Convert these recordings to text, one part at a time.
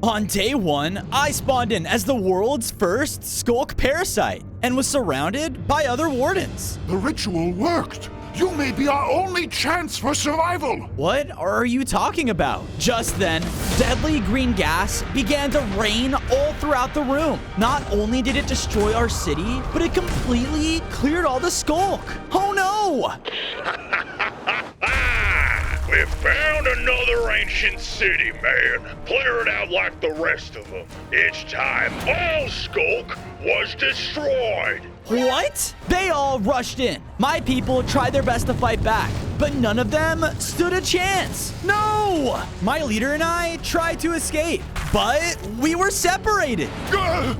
On day 1, I spawned in as the world's first Sculk Parasite and was surrounded by other wardens. The ritual worked. You may be our only chance for survival. What are you talking about? Just then, deadly green gas began to rain all throughout the room. Not only did it destroy our city, but it completely cleared all the Sculk. Oh no! We found another ancient city, man. Clear it out like the rest of them. It's time all Sculk was destroyed. What? They all rushed in. My people tried their best to fight back, but none of them stood a chance. No! My leader and I tried to escape, but we were separated.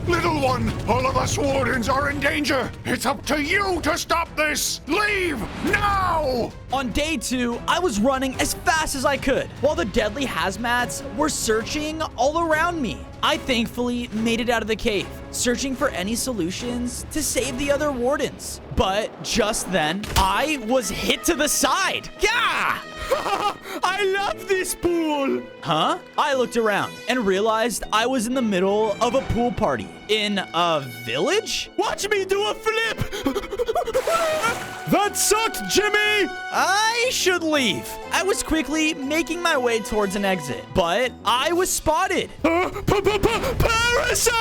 Little one, all of us wardens are in danger. It's up to you to stop this. Leave now! On day 2, I was running as fast as I could, while the deadly Hazmats were searching all around me. I thankfully made it out of the cave, searching for any solutions to save the other wardens. But just then, I was hit to the side. Gah! I love this pool. Huh? I looked around and realized I was in the middle of a pool party in a village. Watch me do a flip. That sucked, Jimmy. I should leave. I was quickly making my way towards an exit, but I was spotted. Parasite!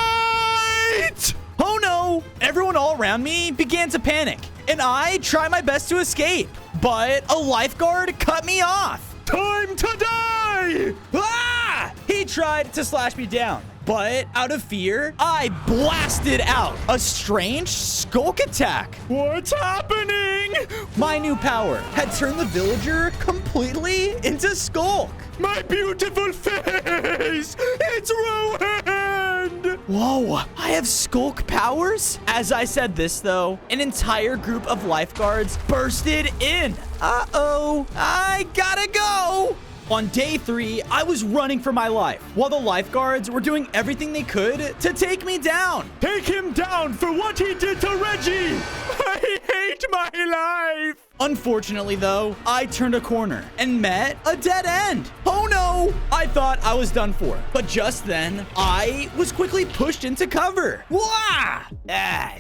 Oh no! Everyone all around me began to panic, and I tried my best to escape, but a lifeguard cut me off. Time to die! Ah! He tried to slash me down, but out of fear, I blasted out a strange Sculk attack. What's happening? My new power had turned the villager completely into Sculk. My beautiful face! It's ruined! Whoa, I have Sculk powers? As I said this, though, an entire group of lifeguards bursted in. Uh-oh, I gotta go! On day 3, I was running for my life, while the lifeguards were doing everything they could to take me down. Take him down for what he did to Reggie! I hate my life! Unfortunately, though, I turned a corner and met a dead end. Oh no! I thought I was done for, but just then, I was quickly pushed into cover. Wah!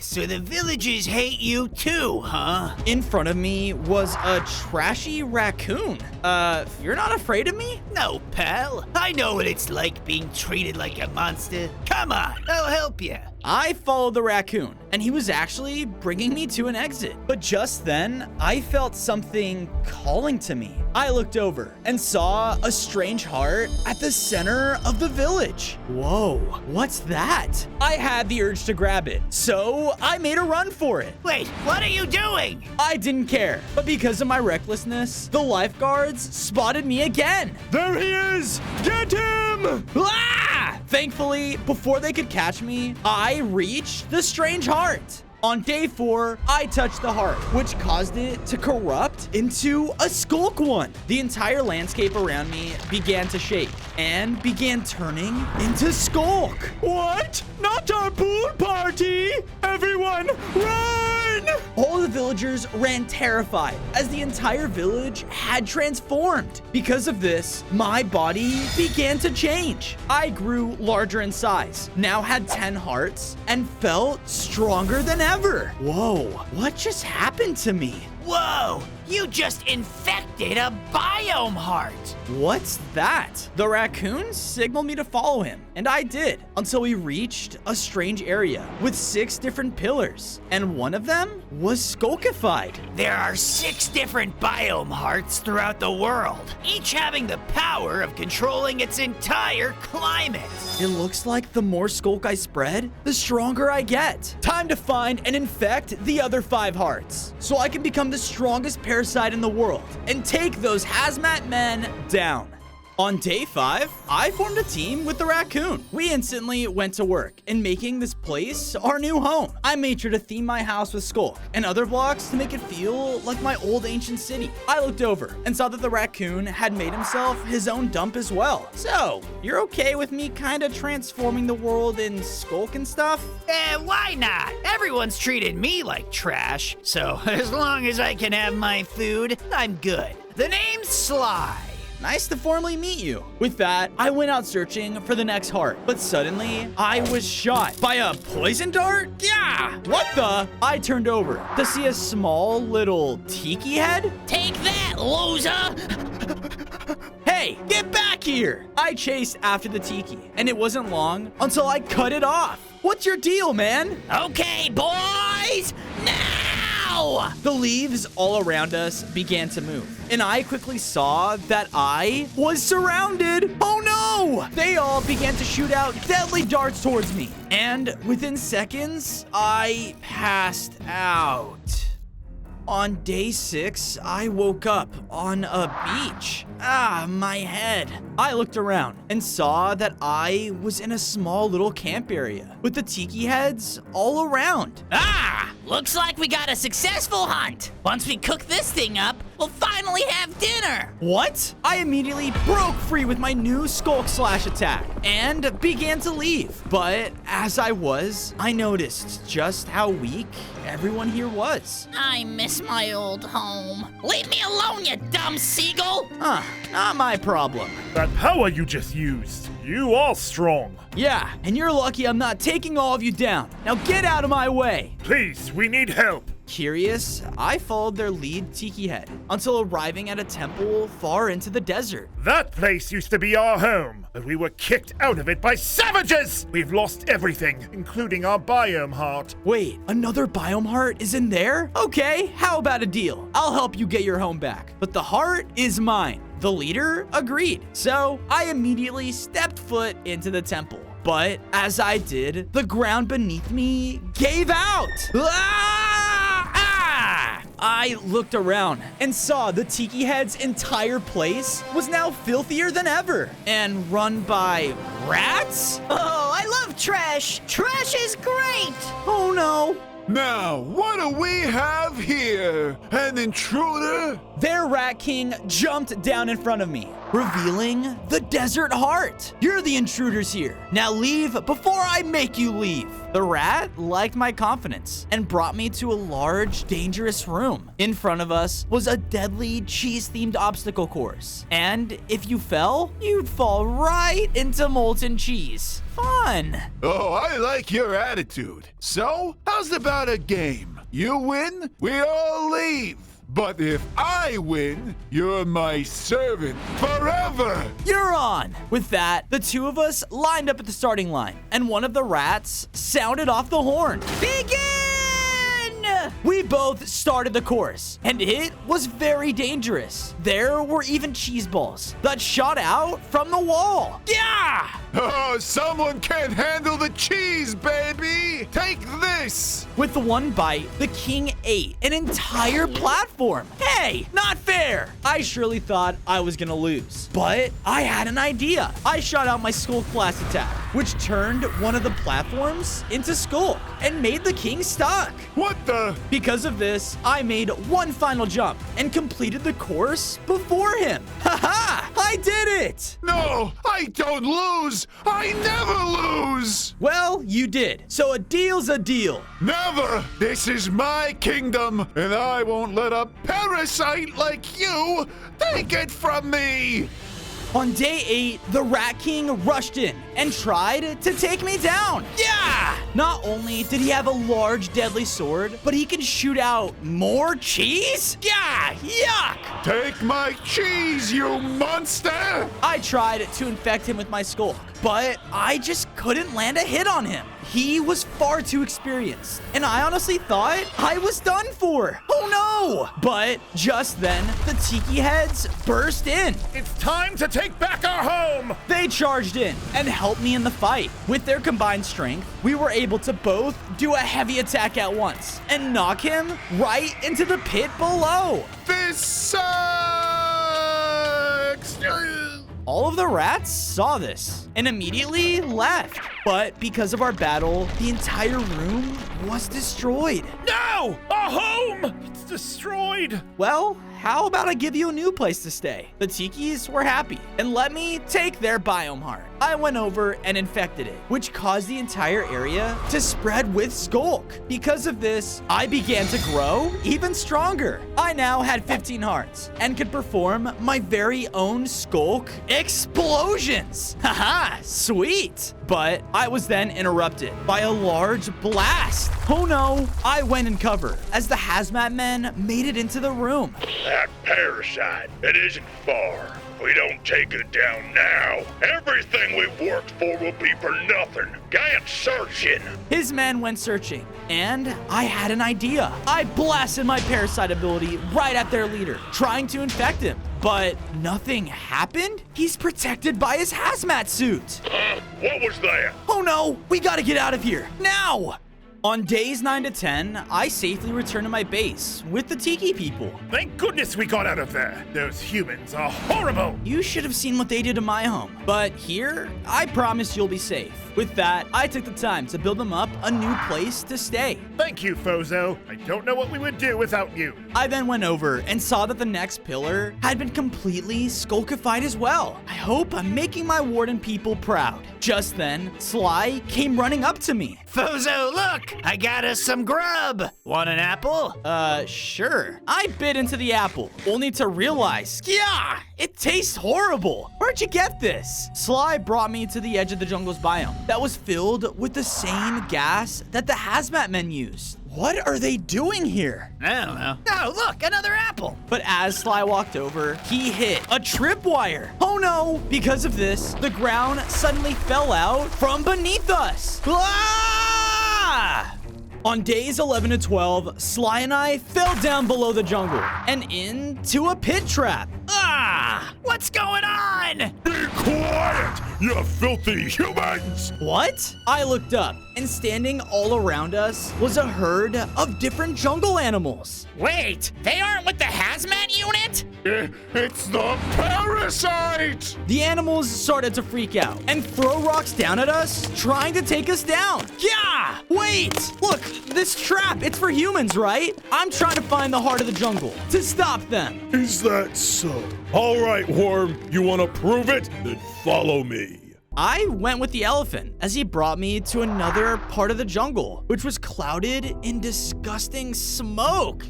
So the villagers hate you too, huh? In front of me was a trashy raccoon. You're not afraid of me? No, pal. I know what it's like being treated like a monster. Come on, I'll help you. I followed the raccoon, and he was actually bringing me to an exit. But just then, I felt something calling to me. I looked over and saw a strange heart at the center of the village. Whoa, what's that? I had the urge to grab it, so I made a run for it. Wait, what are you doing? I didn't care, but because of my recklessness, the lifeguards spotted me again. There he is! Get him! Ah! Thankfully, before they could catch me, I reached the strange heart. On day 4, I touched the heart, which caused it to corrupt into a Sculk one. The entire landscape around me began to shake and began turning into Sculk. What? Not our pool party! Everyone, run! All the villagers ran terrified as the entire village had transformed. Because of this, my body began to change. I grew larger in size, now had 10 hearts, and felt stronger than ever. Whoa, what just happened to me? Whoa, you just infected a biome heart. What's that? The raccoon signaled me to follow him, and I did, until we reached a strange area with 6 different pillars, and one of them was Sculkified. There are 6 different biome hearts throughout the world, each having the power of controlling its entire climate. It looks like the more Sculk I spread, the stronger I get. Time to find and infect the other 5 hearts, so I can become the strongest parasite in the world and take those Hazmat men down. On day 5, I formed a team with the raccoon. We instantly went to work in making this place our new home. I made sure to theme my house with Sculk and other blocks to make it feel like my old ancient city. I looked over and saw that the raccoon had made himself his own dump as well. So, you're okay with me kind of transforming the world in Sculk and stuff? Why not? Everyone's treated me like trash, so as long as I can have my food, I'm good. The name's Sly. nice to formally meet you. With that, I went out searching for the next heart, but suddenly I was shot by a poison dart. Yeah, what the? I turned over to see a small little tiki head. Take that, loser! Hey, get back here! I chased after the tiki, and it wasn't long until I cut it off. What's your deal, man? Okay, boys, now! The leaves all around us began to move, and I quickly saw that I was surrounded. Oh no! They all began to shoot out deadly darts towards me, and within seconds, I passed out. On day 6, I woke up on a beach. My head. I looked around and saw that I was in a small little camp area with the tiki heads all around. Looks like we got a successful hunt. Once we cook this thing up, we'll finally have dinner. What? I immediately broke free with my new Sculk slash attack and began to leave. But as I noticed just how weak everyone here was. I miss my old home. Leave me alone, you dumb seagull! Not my problem. That power you just used, you are strong. Yeah, and you're lucky I'm not taking all of you down. Now get out of my way. Please, we need help. Curious, I followed their lead tiki head until arriving at a temple far into the desert. That place used to be our home, but we were kicked out of it by savages! We've lost everything, including our biome heart. Wait, another biome heart is in there? Okay, how about a deal? I'll help you get your home back, but the heart is mine. The leader agreed, so I immediately stepped foot into the temple. But as I did, the ground beneath me gave out. I looked around and saw the tiki head's entire place was now filthier than ever and run by rats? Oh, I love trash. Trash is great. Oh no. Now, what do we have here? An intruder? Their Rat King jumped down in front of me, revealing the desert heart. You're the intruders here. Now leave before I make you leave. The rat liked my confidence and brought me to a large, dangerous room. In front of us was a deadly cheese-themed obstacle course. And if you fell, you'd fall right into molten cheese. Fun. Oh, I like your attitude. So, how's about a game? You win, we all leave. But if I win, you're my servant forever. You're on. With that, the two of us lined up at the starting line, and one of the rats sounded off the horn. Begin! We both started the course, and it was very dangerous. There were even cheese balls that shot out from the wall. Yeah! Oh, someone can't handle the cheese, baby! Take this! With the one bite, the king ate an entire platform. Hey, not fair! I surely thought I was gonna lose, but I had an idea. I shot out my Sculk blast attack, which turned one of the platforms into Sculk and made the king stuck. What the? Because of this, I made one final jump and completed the course before him. Haha! I did it! No, I don't lose! I never lose! Well, you did. So a deal's a deal. Never! This is my kingdom, and I won't let a parasite like you take it from me! On day 8, the Rat King rushed in and tried to take me down. Yeah! Not only did he have a large deadly sword, but he can shoot out more cheese? Yeah! Yuck! Take my cheese, you monster! I tried to infect him with my Sculk, but I just couldn't land a hit on him. He was far too experienced, and I honestly thought I was done for. Oh no! But just then, the tiki heads burst in. It's time to take back our home! They charged in and helped me in the fight. With their combined strength, we were able to both do a heavy attack at once and knock him right into the pit below. This sucks! All of the rats saw this and immediately left. But because of our battle, the entire room was destroyed. No! Our home! home! It's destroyed! Well, how about I give you a new place to stay? The Tikis were happy and let me take their biome heart. I went over and infected it, which caused the entire area to spread with Sculk. Because of this, I began to grow even stronger. I now had 15 hearts and could perform my very own Sculk explosions. Haha, sweet. But I was then interrupted by a large blast. Oh no, I went in cover as the Hazmat men made it into the room. That parasite, it isn't far. If we don't take it down now, everything we've worked for will be for nothing. Get searching. His men went searching, and I had an idea. I blasted my parasite ability right at their leader, trying to infect him. But nothing happened? He's protected by his hazmat suit. What was that? Oh no, we gotta get out of here, now! On days 9 to 10, I safely returned to my base with the Tiki people. Thank goodness we got out of there. Those humans are horrible. You should have seen what they did to my home. But here, I promise you'll be safe. With that, I took the time to build them up a new place to stay. Thank you, Fozo. I don't know what we would do without you. I then went over and saw that the next pillar had been completely skulkified as well. I hope I'm making my warden people proud. Just then, Sly came running up to me. Fozo, look! I got us some grub! Want an apple? Sure. I bit into the apple, only to realize, yeah, it tastes horrible. Where'd you get this? Sly brought me to the edge of the jungle's biome that was filled with the same gas that the Hazmat men used. What are they doing here? I don't know. Oh, look, another apple! But as Sly walked over, he hit a tripwire. Oh no! Because of this, the ground suddenly fell out from beneath us. Ah! On days 11 to 12, Sly and I fell down below the jungle and into a pit trap. Ah! What's going on? Be quiet, you filthy humans! What? I looked up, and standing all around us was a herd of different jungle animals. Wait, they aren't with the hazmat unit? It's the parasite! The animals started to freak out and throw rocks down at us, trying to take us down. Yeah! Wait! Look, this trap, it's for humans, right? I'm trying to find the heart of the jungle to stop them. Is that so? All right, Worm, you want to prove it? Then follow me. I went with the elephant as he brought me to another part of the jungle, which was clouded in disgusting smoke.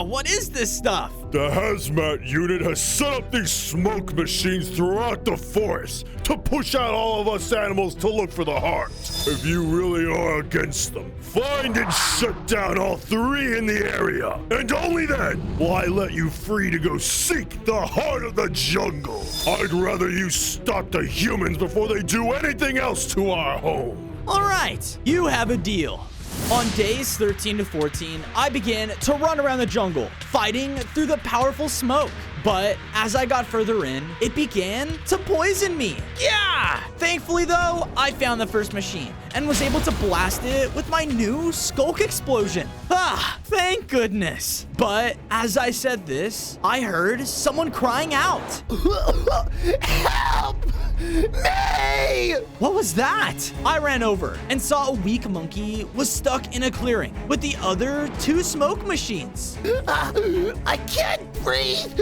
What is this stuff? The Hazmat unit has set up these smoke machines throughout the forest to push out all of us animals to look for the heart. If you really are against them, find and shut down all 3 in the area. And only then will I let you free to go seek the heart of the jungle. I'd rather you stop the humans before they do anything else to our home. All right, you have a deal. On days 13 to 14, I began to run around the jungle, fighting through the powerful smoke. But as I got further in, it began to poison me. Yeah! Thankfully, though, I found the first machine and was able to blast it with my new Sculk explosion. Thank goodness. But as I said this, I heard someone crying out. Help me! What was that? I ran over and saw a weak monkey was stuck in a clearing with the other 2 smoke machines. I can't breathe.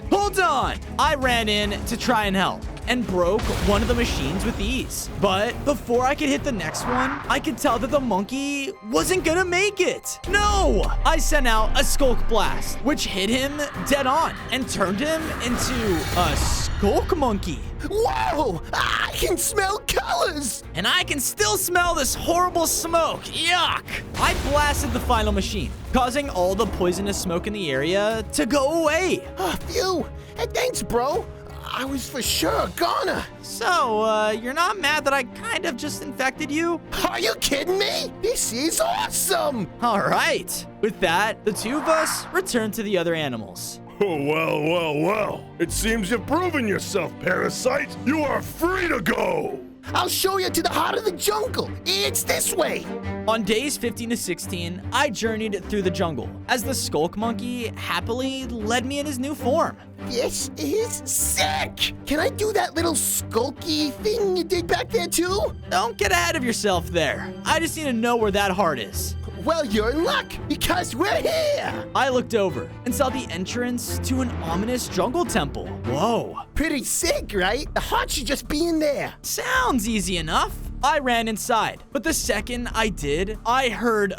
Hold on! I ran in to try and help and broke one of the machines with ease. But before I could hit the next one, I could tell that the monkey wasn't gonna make it. No! I sent out a Sculk blast, which hit him dead on and turned him into a Sculk monkey. Whoa! I can smell colors! And I can still smell this horrible smoke. Yuck! I blasted the final machine, causing all the poisonous smoke in the area to go away. Phew! Hey, thanks, bro. I was for sure gonna. So, you're not mad that I kind of just infected you? Are you kidding me? This is awesome! All right. With that, the 2 of us returned to the other animals. Oh, well. It seems you've proven yourself, Parasite. You are free to go. I'll show you to the heart of the jungle. It's this way. On days 15 to 16, I journeyed through the jungle as the Sculk monkey happily led me in his new form. This is sick! Can I do that little skulky thing you did back there too? Don't get ahead of yourself there. I just need to know where that heart is. well, you're in luck, because we're here. I looked over and saw the entrance to an ominous jungle temple. Whoa. Pretty sick, right? The heart should just be in there. Sounds easy enough. I ran inside, but the second I did, I heard,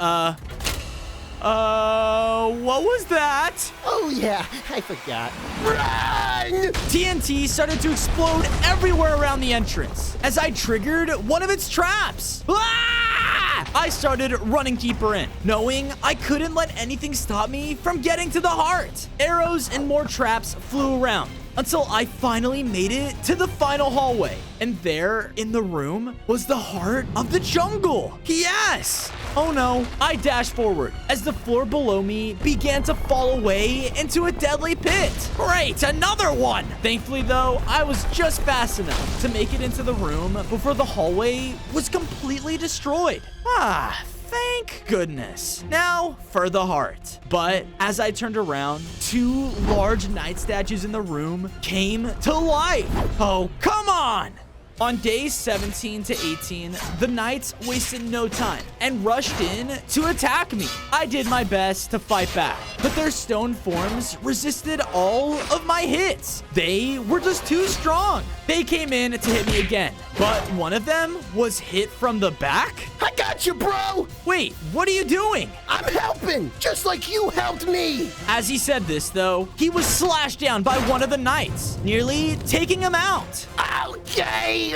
what was that? Oh, yeah, I forgot. Run! TNT started to explode everywhere around the entrance as I triggered one of its traps. Ah! I started running deeper in, knowing I couldn't let anything stop me from getting to the heart. Arrows and more traps flew around until I finally made it to the final hallway. And there, in the room, was the heart of the jungle. Yes! Oh no, I dashed forward as the floor below me began to fall away into a deadly pit. Great, another one! Thankfully though, I was just fast enough to make it into the room before the hallway was completely destroyed. Thank goodness. Now for the heart. But as I turned around, 2 large knight statues in the room came to life. Oh, come on! On days 17 to 18, the knights wasted no time and rushed in to attack me. I did my best to fight back, but their stone forms resisted all of my hits. They were just too strong. They came in to hit me again, but one of them was hit from the back. I got you, bro! Wait, what are you doing? I'm helping, just like you helped me! As he said this, though, he was slashed down by one of the knights, nearly taking him out. Okay,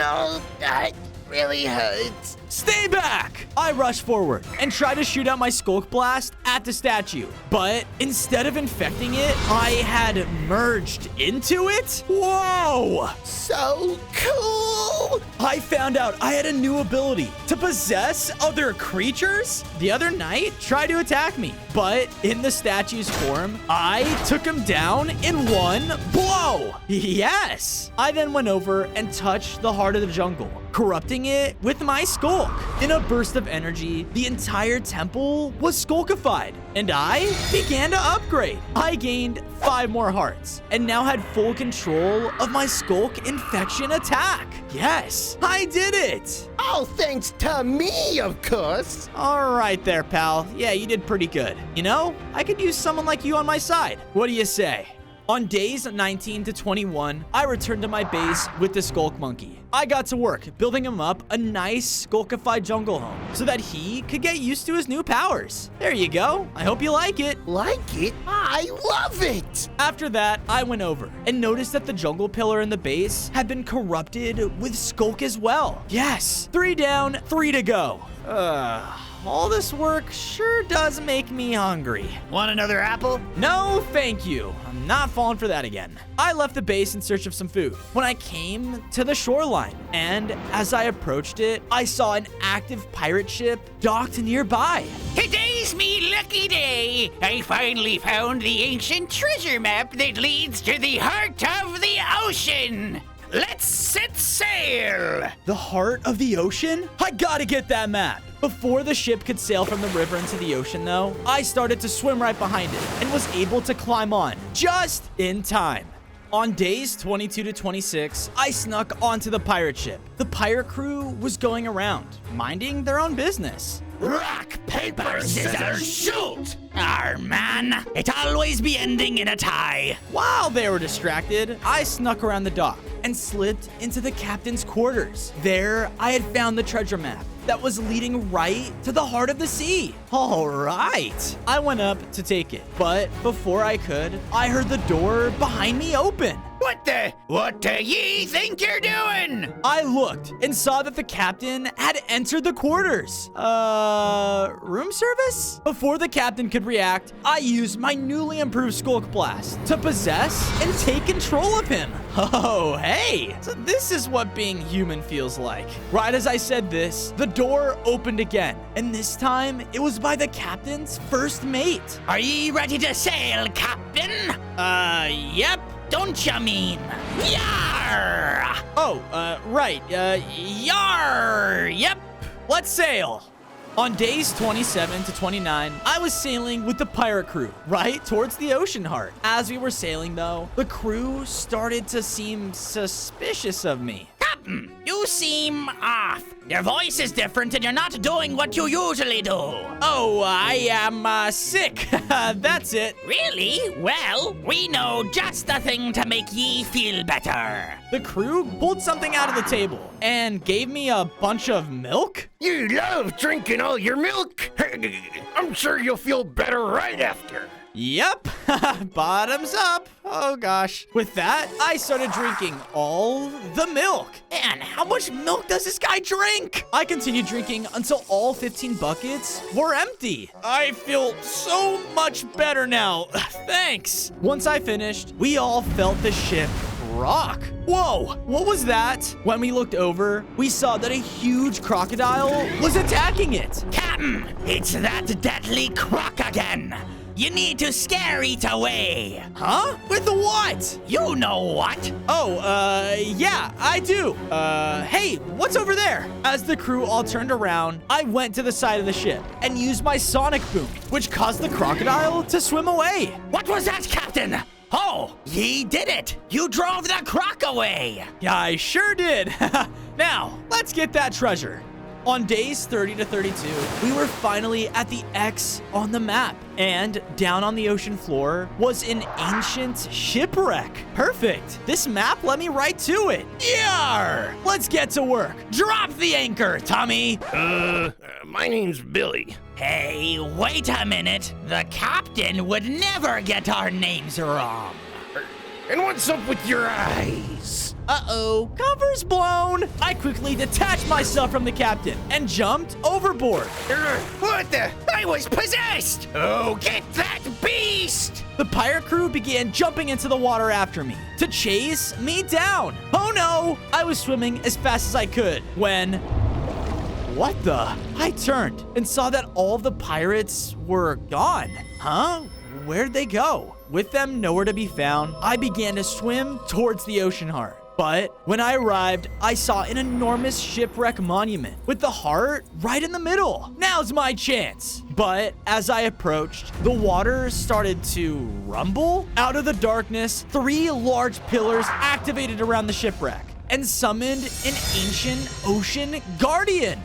that really hurts. Stay back! I rushed forward and tried to shoot out my Sculk Blast at the statue, but instead of infecting it, I had merged into it? Whoa! So cool! I found out I had a new ability to possess other creatures. The other knight tried to attack me, but in the statue's form, I took him down in one blow. Yes! I then went over and touched the heart of the jungle, corrupting it with my Sculk. In a burst of energy, the entire temple was Skulkified, and I began to upgrade. I gained 5 more hearts, and now had full control of my Sculk infection attack. Yes, I did it! All thanks to me, of course. All right there, pal. Yeah, you did pretty good. You know, I could use someone like you on my side. What do you say? On days 19 to 21, I returned to my base with the Sculk Monkey. I got to work building him up a nice Skulkified jungle home so that he could get used to his new powers. There you go. I hope you like it. Like it? I love it! After that, I went over and noticed that the jungle pillar in the base had been corrupted with Sculk as well. Yes, 3 down, 3 to go. All this work sure does make me hungry. Want another apple? No, thank you. I'm not falling for that again. I left the base in search of some food when I came to the shoreline, and as I approached it, I saw an active pirate ship docked nearby. Today's me lucky day. I finally found the ancient treasure map that leads to the heart of the ocean. Let's set sail! The heart of the ocean? I gotta get that map. Before the ship could sail from the river into the ocean, though, I started to swim right behind it and was able to climb on just in time. On days 22 to 26, I snuck onto the pirate ship. The pirate crew was going around, minding their own business. Rock, paper, scissors, shoot! Arr, man, it always be ending in a tie. While they were distracted, I snuck around the dock and slipped into the captain's quarters. There, I had found the treasure map that was leading right to the heart of the sea. All right. I went up to take it, but before I could, I heard the door behind me open. What do ye think you're doing? I looked and saw that the captain had entered the quarters. Room service? Before the captain could react, I used my newly improved Sculk Blast to possess and take control of him. Oh, hey. So this is what being human feels like. Right as I said this, the door opened again, and this time it was by the captain's first mate. Are ye ready to sail, Captain? Yep. Don't you mean? Yar! Oh, right. Yar! Yep. Let's sail. On days 27 to 29, I was sailing with the pirate crew right towards the ocean heart. As we were sailing, though, the crew started to seem suspicious of me. Captain, you seem off. Your voice is different and you're not doing what you usually do. Oh, I am sick. That's it. Really? Well, we know just the thing to make ye feel better. The crew pulled something out of the table and gave me a bunch of milk. You love drinking all your milk. I'm sure you'll feel better right after. Yep, bottoms up. Oh gosh. With that, I started drinking all the milk. And how much milk does this guy drink? I continued drinking until all 15 buckets were empty. I feel so much better now. Thanks. Once I finished, we all felt the ship rock. Whoa, what was that? When we looked over, we saw that a huge crocodile was attacking it. Captain, it's that deadly croc again. You need to scare it away. Huh? With the what? You know what? Oh, yeah, I do. Hey, what's over there? As the crew all turned around, I went to the side of the ship and used my sonic boom, which caused the crocodile to swim away. What was that, Captain? Oh, ye did it. You drove the croc away. Yeah, I sure did. Now, let's get that treasure. On days 30 to 32, we were finally at the X on the map, and down on the ocean floor was an ancient shipwreck. Perfect. This map led me right to it. Yar! Let's get to work. Drop the anchor, Tommy. My name's Billy. Hey, wait a minute. The captain would never get our names wrong. And what's up with your eyes? Uh-oh, cover's blown. I quickly detached myself from the captain and jumped overboard. What the? I was possessed! Oh, get that beast! The pirate crew began jumping into the water after me to chase me down. Oh no! I was swimming as fast as I could when... What the? I turned and saw that all of the pirates were gone. Huh? Where'd they go? With them nowhere to be found, I began to swim towards the ocean heart. But when I arrived, I saw an enormous shipwreck monument with the heart right in the middle. Now's my chance. But as I approached, the water started to rumble. Out of the darkness, 3 large pillars activated around the shipwreck and summoned an ancient ocean guardian.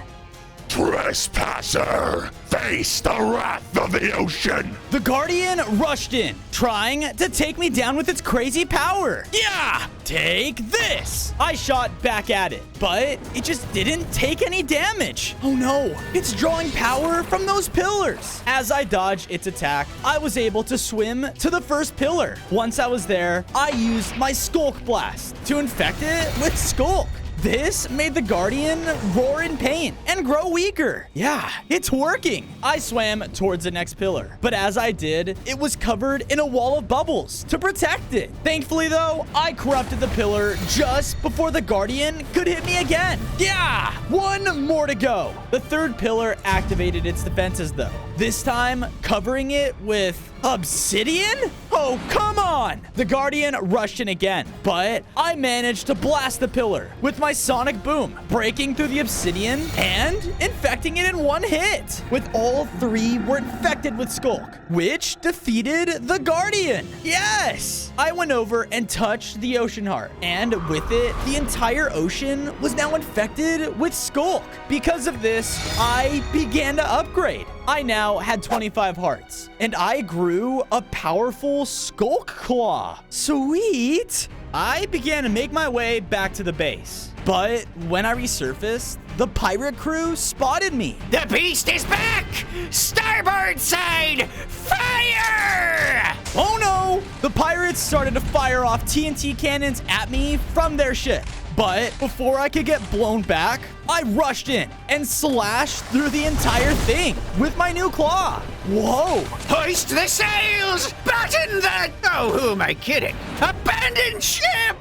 Trespasser, face the wrath of the ocean. The Guardian rushed in, trying to take me down with its crazy power. Yeah, take this. I shot back at it, but it just didn't take any damage. Oh no, it's drawing power from those pillars. As I dodged its attack, I was able to swim to the first pillar. Once I was there, I used my Sculk Blast to infect it with Sculk. This made the Guardian roar in pain and grow weaker. Yeah, it's working. I swam towards the next pillar, but as I did, it was covered in a wall of bubbles to protect it. Thankfully, though, I corrupted the pillar just before the Guardian could hit me again. Yeah, 1 more to go. The 3rd pillar activated its defenses, though, this time covering it with obsidian? Oh, come on! The Guardian rushed in again, but I managed to blast the pillar with my sonic boom, breaking through the obsidian and infecting it in 1 hit. With all 3 were infected with Sculk, which defeated the Guardian. Yes! I went over and touched the ocean heart, and with it, the entire ocean was now infected with Sculk. Because of this, I began to upgrade. I now had 25 hearts, and I grew a powerful Sculk Claw. Sweet! I began to make my way back to the base. But when I resurfaced, the pirate crew spotted me. The beast is back! Starboard side! Fire! Oh no! The pirates started to fire off TNT cannons at me from their ship. But before I could get blown back, I rushed in and slashed through the entire thing with my new claw. Whoa! Hoist the sails! Batten the... Oh, who am I kidding? Abandon ship!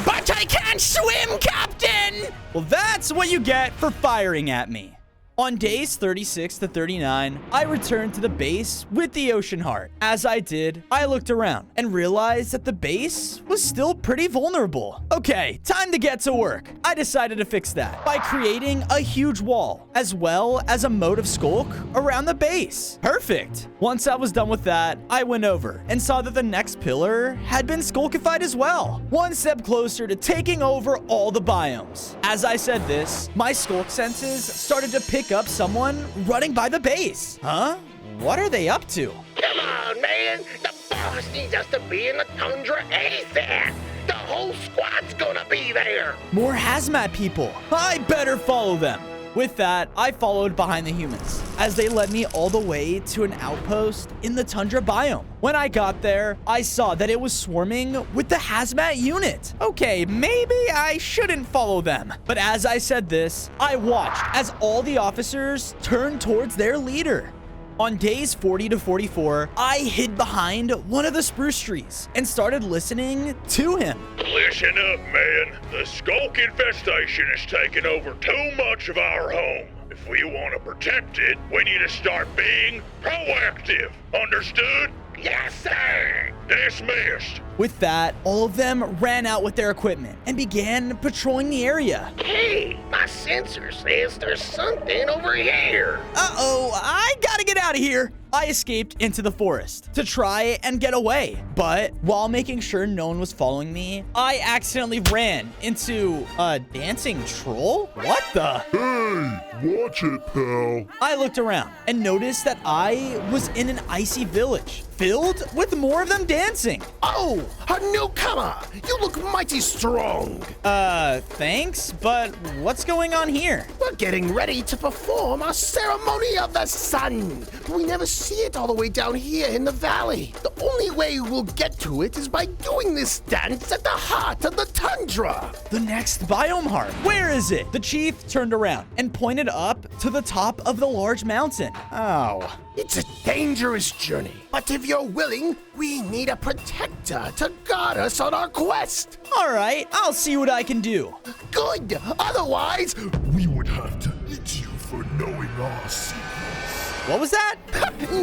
But I can't swim, Captain! Well, that's what you get for firing at me. On days 36 to 39, I returned to the base with the ocean heart. As I did, I looked around and realized that the base was still pretty vulnerable. Okay, time to get to work. I decided to fix that by creating a huge wall, as well as a moat of Sculk around the base. Perfect. Once I was done with that, I went over and saw that the next pillar had been Sculkified as well. One step closer to taking over all the biomes. As I said this, my Sculk senses started to pick up someone running by the base. Huh? What are they up to? Come on, man. The boss needs us to be in the tundra ASAP. The whole squad's gonna be there. More hazmat people. I better follow them. With that, I followed behind the humans as they led me all the way to an outpost in the tundra biome. When I got there, I saw that it was swarming with the hazmat unit. Okay, maybe I shouldn't follow them. But as I said this, I watched as all the officers turned towards their leader. On days 40 to 44, I hid behind one of the spruce trees and started listening to him. Listen up, man. The Sculk infestation is taking over too much of our home. If we want to protect it, we need to start being proactive. Understood? Yes, sir. Dismissed. With that, all of them ran out with their equipment and began patrolling the area. Hey, my sensor says there's something over here. Uh-oh, I gotta get out of here. I escaped into the forest to try and get away. But while making sure no one was following me, I accidentally ran into a dancing troll? What the? Hey, watch it, pal. I looked around and noticed that I was in an icy village filled with more of them dancing. Oh, a newcomer. You look mighty strong. Thanks, but what's going on here? We're getting ready to perform our ceremony of the sun. We never see it all the way down here in the valley. The only way we'll get to it is by doing this dance at the heart of the tundra. The next biome heart. Where is it? The chief turned around and pointed up to the top of the large mountain. Oh. It's a dangerous journey, but if you're willing, we need a protector to guard us on our quest. All right, I'll see what I can do. Good. Otherwise, We would have to eat you for knowing our secrets. What was that?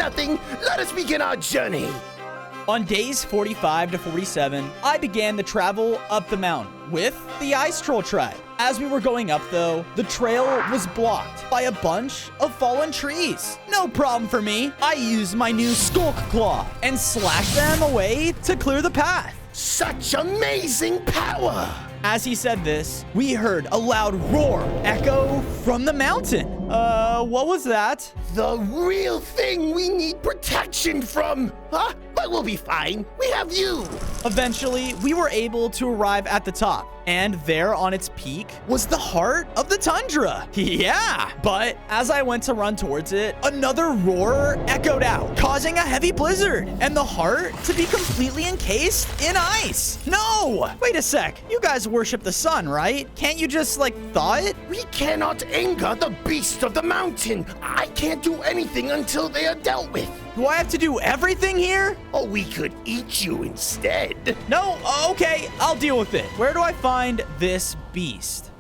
nothing. Let us begin our journey. On days 45 to 47, I began the travel up the mountain with the Ice Troll tribe. As we were going up, though, the trail was blocked by a bunch of fallen trees. No problem for me. I used my new Sculk Claw and slashed them away to clear the path. Such amazing power. As he said this, we heard a loud roar echo from the mountain. What was that? The real thing we need protection from. Huh? But we'll be fine. We have you. Eventually, we were able to arrive at the top, and there on its peak was the heart of the tundra. Yeah, but as I went to run towards it, another roar echoed out, causing a heavy blizzard, and the heart to be completely encased in ice. No! Wait a sec. You guys worship the sun, right? Can't you just, thaw it? We cannot anger the beast of the mountain. I can't do anything until they are dealt with. Do I have to do everything here? Or we could eat you instead. No? Okay, I'll deal with it. Where do I find this beast?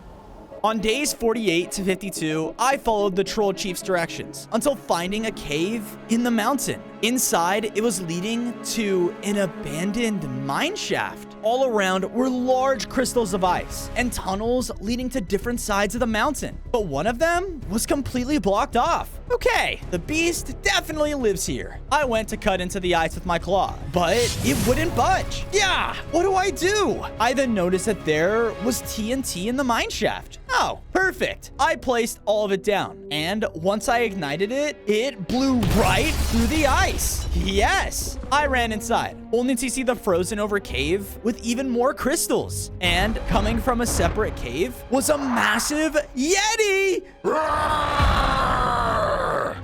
On days 48 to 52, I followed the Troll Chief's directions until finding a cave in the mountain. Inside, it was leading to an abandoned mine shaft. All around were large crystals of ice and tunnels leading to different sides of the mountain. But one of them was completely blocked off. Okay, the beast definitely lives here. I went to cut into the ice with my claw, but it wouldn't budge. Yeah, what do I do? I then noticed that there was TNT in the mine shaft. Oh, perfect. I placed all of it down, and once I ignited it, it blew right through the ice. Yes, I ran inside, only to see the frozen over cave with even more crystals. And coming from a separate cave was a massive Yeti. Roar!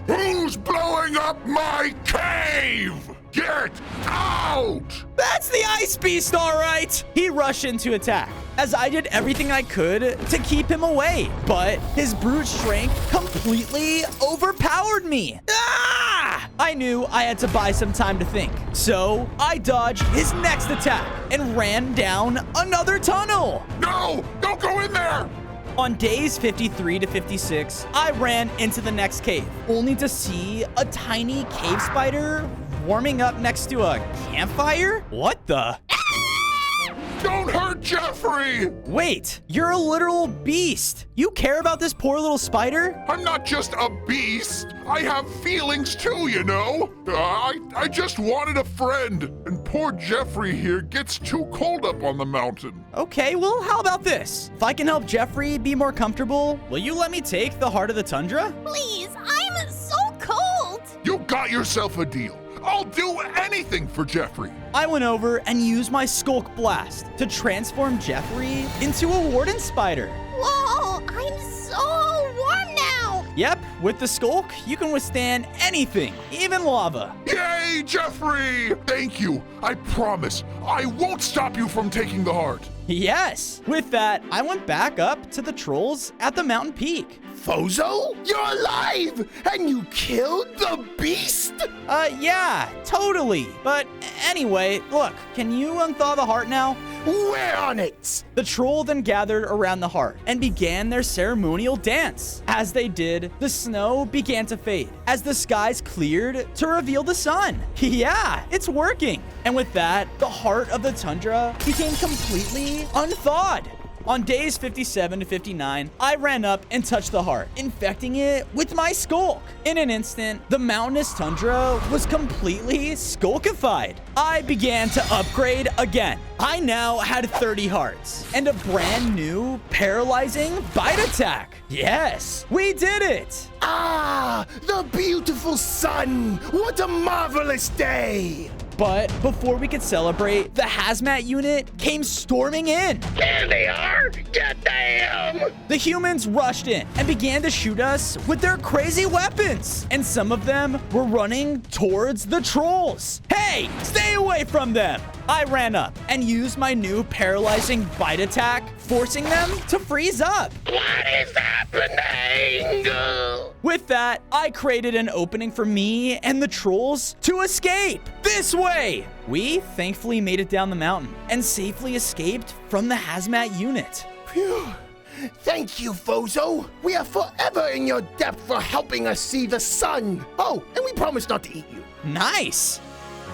Who's blowing up my cave? Get out! That's the ice beast, all right. He rushed in to attack, as I did everything I could to keep him away. But his brute strength completely overpowered me. Ah! I knew I had to buy some time to think. So I dodged his next attack and ran down another tunnel. No! Don't go in there! On days 53 to 56, I ran into the next cave, only to see a tiny cave spider warming up next to a campfire? What the? Don't hurt Jeffrey! Wait, you're a literal beast. You care about this poor little spider? I'm not just a beast. I have feelings too, you know. I just wanted a friend, and poor Jeffrey here gets too cold up on the mountain. Okay, well, how about this? If I can help Jeffrey be more comfortable, will you let me take the heart of the tundra? Please, I'm so cold. You got yourself a deal. I'll do anything for Jeffrey. I went over and used my Sculk Blast to transform Jeffrey into a warden spider. Whoa, I'm so warm now. Yep, with the Sculk, you can withstand anything, even lava. Yay, Jeffrey! Thank you. I promise I won't stop you from taking the heart. Yes! With that, I went back up to the trolls at the mountain peak. Fozo? You're alive! And you killed the beast? Yeah, totally. But anyway, look, can you unthaw the heart now? We're on it! The troll then gathered around the heart and began their ceremonial dance. As they did, the snow began to fade as the skies cleared to reveal the sun. Yeah, it's working. And with that, the heart of the tundra became completely unthawed. On days 57 to 59, I ran up and touched the heart, infecting it with my Sculk. In an instant, the mountainous tundra was completely Skulkified. I began to upgrade again. I now had 30 hearts and a brand new paralyzing bite attack. Yes, we did it. Ah, the beautiful sun! What a marvelous day! But before we could celebrate, the Hazmat unit came storming in. There they are! Get them! The humans rushed in and began to shoot us with their crazy weapons. And some of them were running towards the trolls. Hey, stay away from them! I ran up and used my new paralyzing bite attack, forcing them to freeze up. What is happening? With that, I created an opening for me and the trolls to escape this way. We thankfully made it down the mountain and safely escaped from the Hazmat unit. Phew. Thank you, Fozo. We are forever in your debt for helping us see the sun. Oh, and we promise not to eat you. Nice.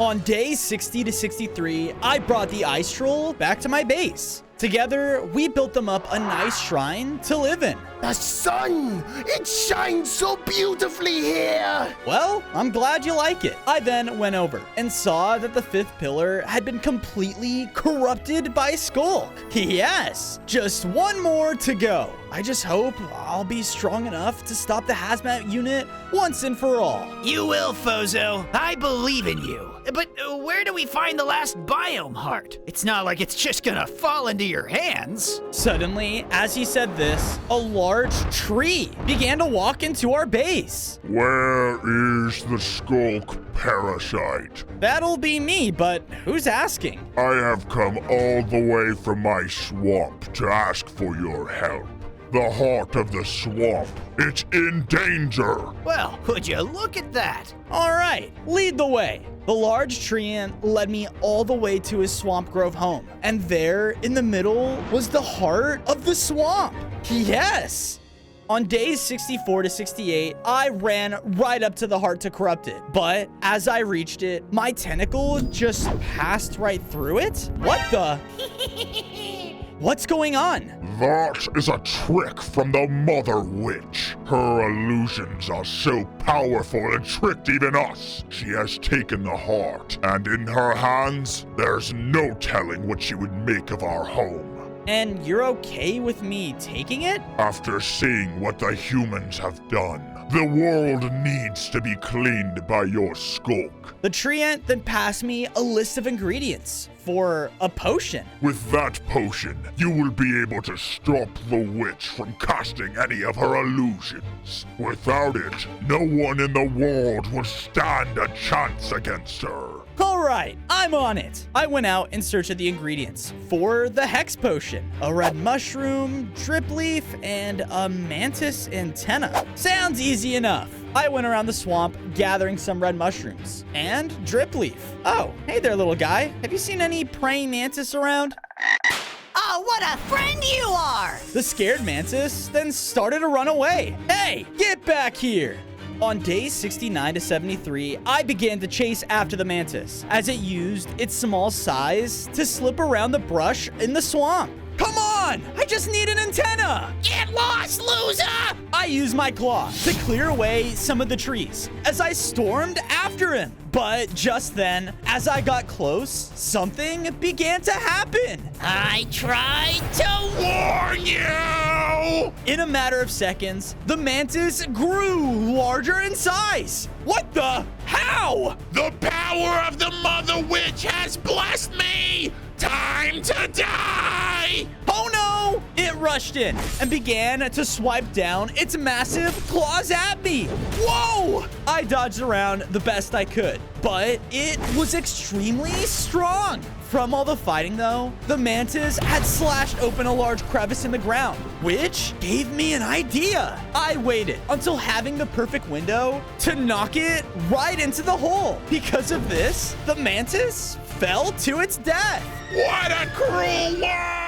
On day 60 to 63, I brought the ice troll back to my base. Together, we built them up a nice shrine to live in. The sun! It shines so beautifully here! Well, I'm glad you like it. I then went over and saw that the fifth pillar had been completely corrupted by Sculk. Yes, just one more to go. I just hope I'll be strong enough to stop the Hazmat unit once and for all. You will, Fozo. I believe in you. But where do we find the last biome heart? It's not like it's just gonna fall into your hands. Suddenly, as he said this, a large tree began to walk into our base. Where is the Sculk Parasite? That'll be me, but who's asking? I have come all the way from my swamp to ask for your help. The heart of the swamp, it's in danger. Well, would you look at that? All right, lead the way. The large tree ant led me all the way to his Swamp Grove home. And there in the middle was the heart of the swamp. Yes! On days 64 to 68, I ran right up to the heart to corrupt it. But as I reached it, my tentacle just passed right through it? What the? What's going on? That is a trick from the Mother Witch. Her illusions are so powerful and tricked even us. She has taken the heart, and in her hands, there's no telling what she would make of our home. And you're okay with me taking it? After seeing what the humans have done, the world needs to be cleaned by your Sculk. The tree ant then passed me a list of ingredients for a potion. With that potion, you will be able to stop the witch from casting any of her illusions. Without it, no one in the world will stand a chance against her. All right, I'm on it. I went out in search of the ingredients for the hex potion. A red mushroom, drip leaf, and a mantis antenna. Sounds easy enough. I went around the swamp gathering some red mushrooms and drip leaf. Oh, hey there, little guy. Have you seen any praying mantis around? what a friend you are! The scared mantis then started to run away. Hey, get back here! On days 69 to 73, I began to chase after the mantis as it used its small size to slip around the brush in the swamp. Come on! I just need an antenna! Get lost, loser! I used my claw to clear away some of the trees as I stormed after him. But just then, as I got close, something began to happen. I tried to warn you! In a matter of seconds, the mantis grew larger in size. What the? How? The power of the Mother Witch has blessed me! Time to die! Oh no! It rushed in and began to swipe down its massive claws at me. Whoa! I dodged around the best I could, but it was extremely strong. From all the fighting, though, the mantis had slashed open a large crevice in the ground, which gave me an idea. I waited until having the perfect window to knock it right into the hole. Because of this, the mantis fell to its death. What a cruel world!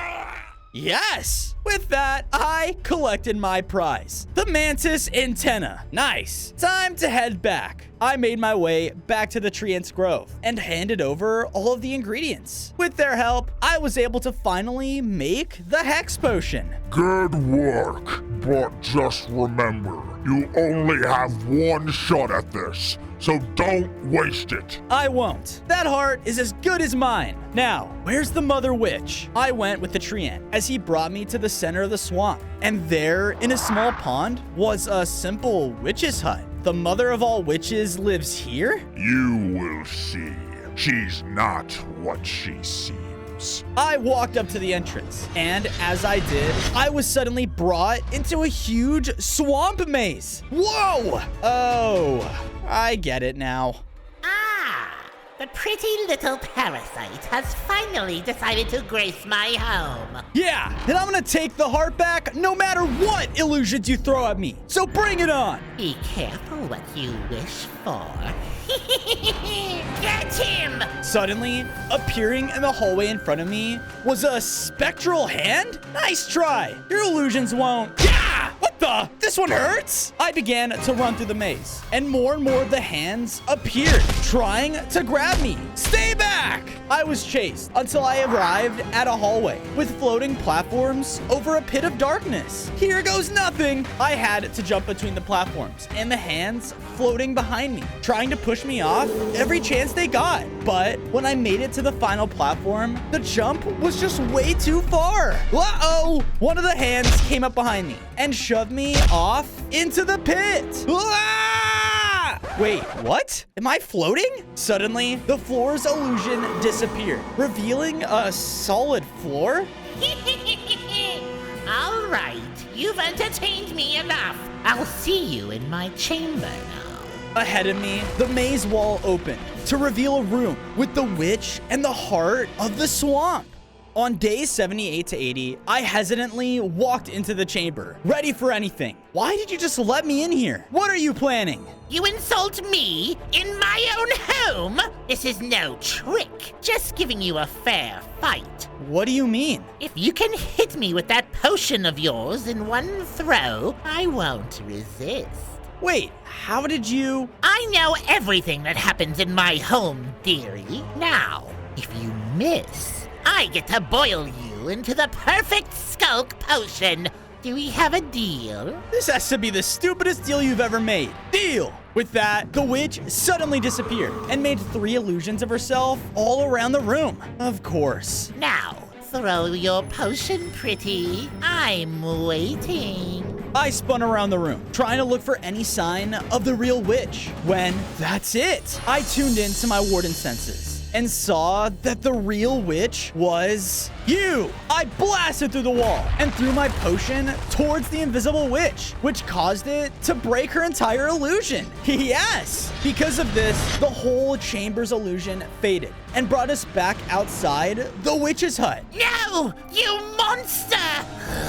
Yes! With that, I collected my prize. The mantis antenna. Nice. Time to head back. I made my way back to the Treant's Grove and handed over all of the ingredients. With their help, I was able to finally make the Hex Potion. Good work, but just remember, you only have one shot at this, so don't waste it. I won't. That heart is as good as mine. Now, where's the Mother Witch? I went with the Treant as he brought me to the center of the swamp. And there, in a small pond, was a simple witch's hut. The mother of all witches lives here? You will see. She's not what she seems. I walked up to the entrance, and as I did, I was suddenly brought into a huge swamp maze. Whoa! Oh, I get it now. The pretty little parasite has finally decided to grace my home. Yeah, and I'm gonna take the heart back no matter what illusions you throw at me. So bring it on. Be careful what you wish for. Get him! Suddenly, appearing in the hallway in front of me was a spectral hand? Nice try. Your illusions won't. Yeah! What the? This one hurts? I began to run through the maze, and more of the hands appeared, trying to grab me. Stay back! I was chased until I arrived at a hallway with floating platforms over a pit of darkness. Here goes nothing. I had to jump between the platforms and the hands floating behind me, trying to push me off every chance they got. But when I made it to the final platform, the jump was just way too far. Uh-oh! One of the hands came up behind me and shoved me off into the pit. Ah! Wait, what? Am I floating? Suddenly, the floor's illusion disappeared, revealing a solid floor. All right, you've entertained me enough. I'll see you in my chamber now. Ahead of me, the maze wall opened to reveal a room with the witch and the heart of the swamp. On days 78 to 80, I hesitantly walked into the chamber, ready for anything. Why did you just let me in here? What are you planning? You insult me in my own home? This is no trick, just giving you a fair fight. What do you mean? If you can hit me with that potion of yours in one throw, I won't resist. Wait, how did you... I know everything that happens in my home, dearie. Now, if you miss, I get to boil you into the perfect Sculk potion. Do we have a deal? This has to be the stupidest deal you've ever made. Deal! With that, the witch suddenly disappeared and made 3 illusions of herself all around the room. Of course. Now, throw your potion, pretty. I'm waiting. I spun around the room, trying to look for any sign of the real witch. When, that's it! I tuned into my warden senses and saw that the real witch was you. I blasted through the wall and threw my potion towards the invisible witch, which caused it to break her entire illusion. Yes! Because of this, the whole chamber's illusion faded and brought us back outside the witch's hut. No! You monster!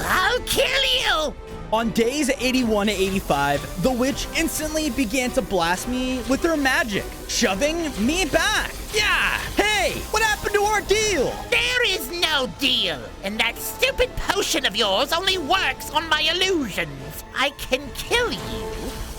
I'll kill you! On days 81 to 85, the witch instantly began to blast me with her magic, shoving me back. Yeah! Hey, what happened to our deal? There is no deal, and that stupid potion of yours only works on my illusions. I can kill you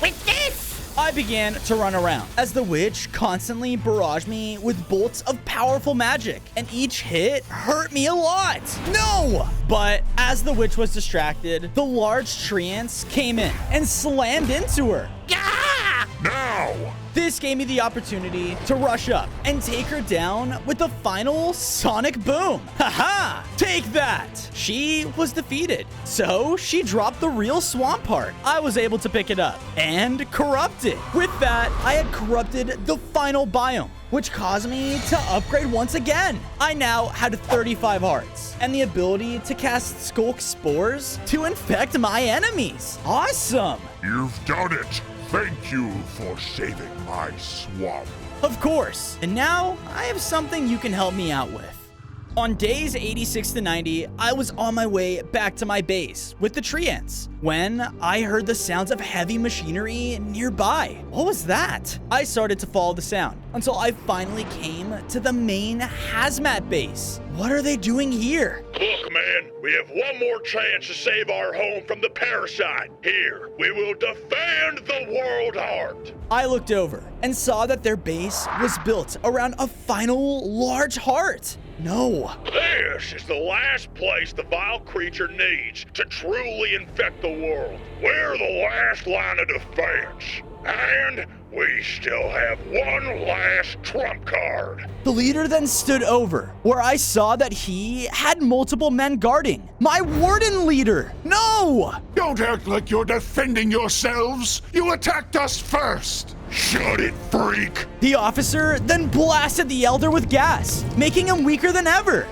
with this. I began to run around as the witch constantly barraged me with bolts of powerful magic, and each hit hurt me a lot. No! But as the witch was distracted, the large tree ants came in and slammed into her. Ah! Now! This gave me the opportunity to rush up and take her down with the final sonic boom. Haha! Take that! She was defeated, so she dropped the real swamp heart. I was able to pick it up and corrupt it. With that, I had corrupted the final biome, which caused me to upgrade once again. I now had 35 hearts and the ability to cast Sculk spores to infect my enemies. Awesome! You've done it! Thank you for saving my swamp. Of course. And now I have something you can help me out with. On days 86 to 90, I was on my way back to my base with the tree ants when I heard the sounds of heavy machinery nearby. What was that? I started to follow the sound until I finally came to the main Hazmat base. What are they doing here? Look, man, we have one more chance to save our home from the parasite. Here, we will defend the world heart. I looked over and saw that their base was built around a final large heart. No. This is the last place the vile creature needs to truly infect the world. We're the last line of defense. And we still have one last trump card. The leader then stood over, where I saw that he had multiple men guarding. My warden leader! No! Don't act like you're defending yourselves. You attacked us first. Shut it, freak! The officer then blasted the elder with gas, making him weaker than ever.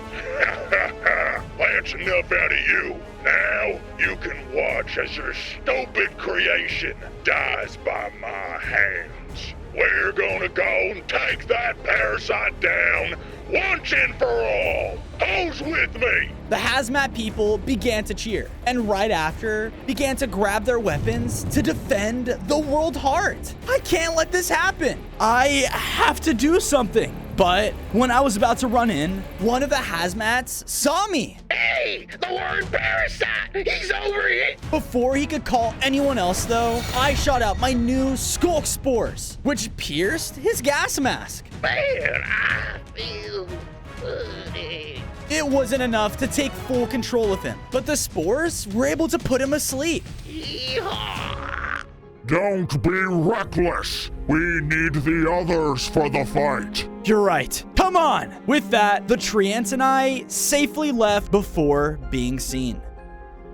That's enough out of you. Now you can watch as your stupid creation dies by my hands. We're gonna go and take that parasite down once and for all. Who's with me? The Hazmat people began to cheer, and right after, began to grab their weapons to defend the world heart. I can't let this happen. I have to do something. But when I was about to run in, one of the Hazmats saw me. Hey, the word parasite! He's over here! Before he could call anyone else, though, I shot out my new Sculk spores, which pierced his gas mask. Man, I feel good. It wasn't enough to take full control of him, but the spores were able to put him asleep. Yeehaw! Don't be reckless. We need the others for the fight. You're right. Come on! With that, the tree ants and I safely left before being seen.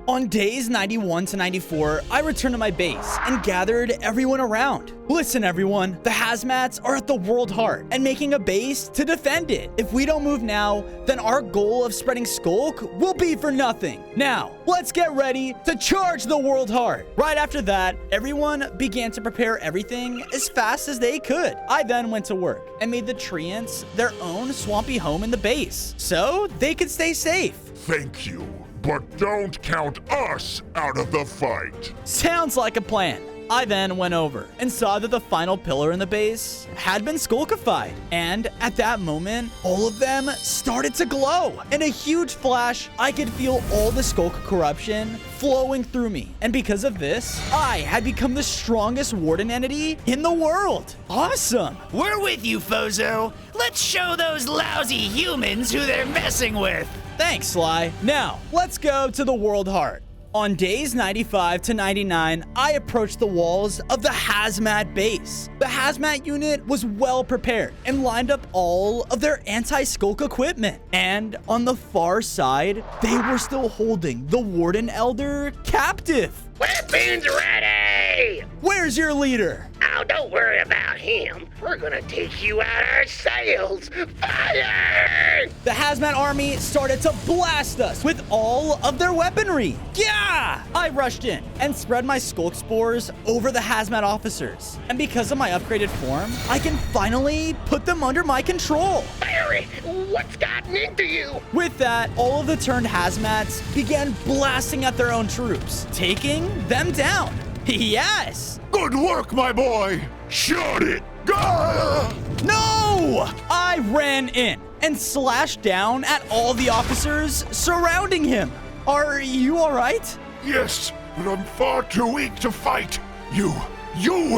On days 91 to 94, I returned to my base and gathered everyone around. Listen, everyone, the Hazmats are at the World Heart and making a base to defend it. If we don't move now, then our goal of spreading Sculk will be for nothing. Now, let's get ready to charge the World Heart. Right after that, everyone began to prepare everything as fast as they could. I then went to work and made the tree ants their own swampy home in the base so they could stay safe. Thank you, but don't count us out of the fight. Sounds like a plan. I then went over and saw that the final pillar in the base had been Sculkified. And at that moment, all of them started to glow. In a huge flash, I could feel all the Sculk corruption flowing through me. And because of this, I had become the strongest warden entity in the world. Awesome. We're with you, Fozo. Let's show those lousy humans who they're messing with. Thanks, Sly. Now, let's go to the World Heart. On days 95 to 99, I approached the walls of the Hazmat base. The Hazmat unit was well prepared and lined up all of their anti-Sculk equipment. And on the far side, they were still holding the Warden Elder captive. Weapons ready! Where's your leader? Oh, don't worry about him. We're gonna take you out ourselves. Fire! The Hazmat army started to blast us with all of their weaponry. Yeah! I rushed in and spread my Sculk spores over the Hazmat officers. And because of my upgraded form, I can finally put them under my control. Barry, what's gotten into you? With that, all of the turned Hazmats began blasting at their own troops, taking them down. Yes! Good work, my boy. Shot it. Gah! No! I ran in and slashed down at all the officers surrounding him. Are you all right? Yes, but I'm far too weak to fight. You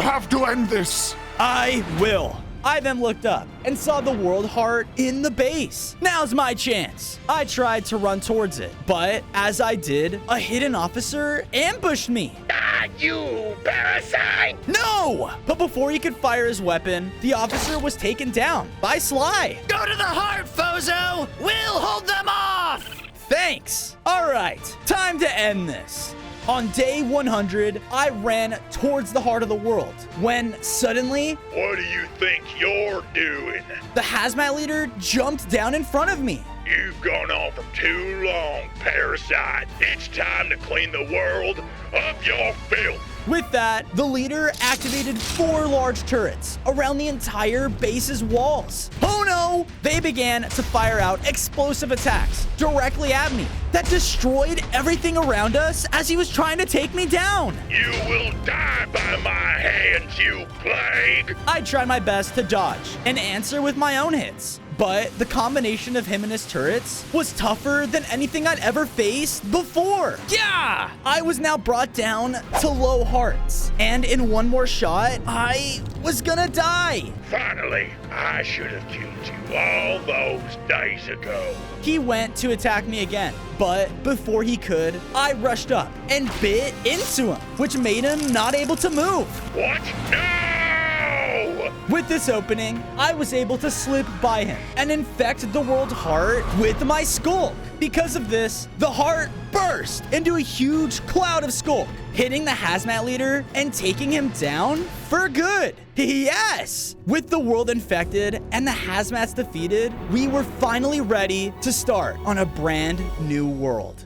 have to end this. I will. I then looked up and saw the world heart in the base. Now's my chance. I tried to run towards it, but as I did, a hidden officer ambushed me. Ah, you parasite! No! But before he could fire his weapon, the officer was taken down by Sly. Go to the heart, Fozo! We'll hold them off! Thanks. All right, time to end this. On day 100, I ran towards the heart of the world when suddenly, What do you think you're doing? the Hazmat leader jumped down in front of me. You've gone on for too long, Parasite. It's time to clean the world of your filth. With that, the leader activated 4 large turrets around the entire base's walls. Oh no! They began to fire out explosive attacks directly at me that destroyed everything around us as he was trying to take me down. You will die by my hands, you plague! I tried my best to dodge and answer with my own hits. But the combination of him and his turrets was tougher than anything I'd ever faced before. Yeah! I was now brought down to low hearts. And in one more shot, I was gonna die. Finally, I should have killed you all those days ago. He went to attack me again. But before he could, I rushed up and bit into him, which made him not able to move. What? No! With this opening, I was able to slip by him and infect the world heart with my Sculk. Because of this, the heart burst into a huge cloud of Sculk, hitting the Hazmat leader and taking him down for good. Yes! With the world infected and the Hazmats defeated, we were finally ready to start on a brand new world.